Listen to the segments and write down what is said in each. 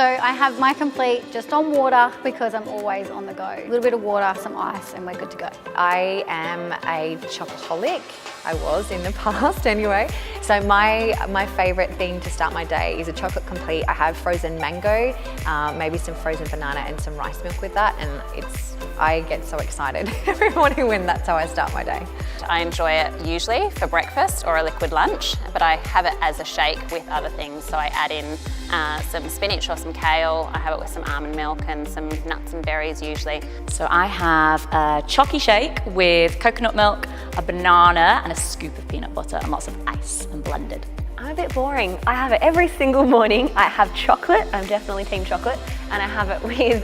So I have my complete just on water because I'm always on the go. A little bit of water, some ice, and we're good to go. I am a chocoholic. I was in the past anyway. So my favourite thing to start my day is a chocolate complete. I have frozen mango, maybe some frozen banana and some rice milk with that, and I get so excited every morning when that's how I start my day. I enjoy it usually for breakfast or a liquid lunch, but I have it as a shake with other things. So I add in some spinach or some kale. I have it with some almond milk and some nuts and berries usually. So I have a chocky shake with coconut milk, a banana and a scoop of peanut butter and lots of ice and blended. I'm a bit boring. I have it every single morning. I have chocolate, I'm definitely team chocolate, and I have it with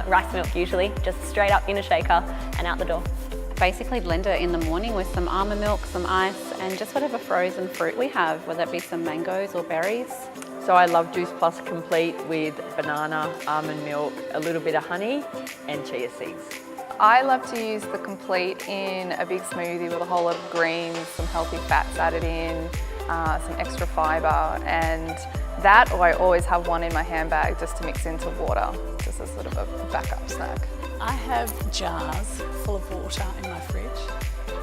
rice milk usually, just straight up in a shaker and out the door. Basically blend it in the morning with some almond milk, some ice, and just whatever frozen fruit we have, whether it be some mangoes or berries. So I love Juice Plus Complete with banana, almond milk, a little bit of honey and chia seeds. I love to use the Complete in a big smoothie with a whole lot of greens, some healthy fats added in, some extra fibre, and that, or I always have one in my handbag just to mix into water, just as sort of a backup snack. I have jars full of water in my fridge,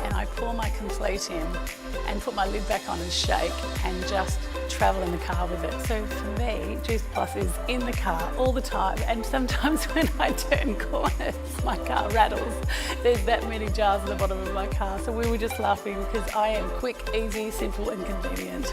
and I pour my Complete in and put my lid back on and shake and just travel in the car with it. So for me, Juice Plus is in the car all the time, and sometimes when I turn corners, my car rattles. There's that many jars at the bottom of my car, so we were just laughing because I am quick, easy, simple and convenient.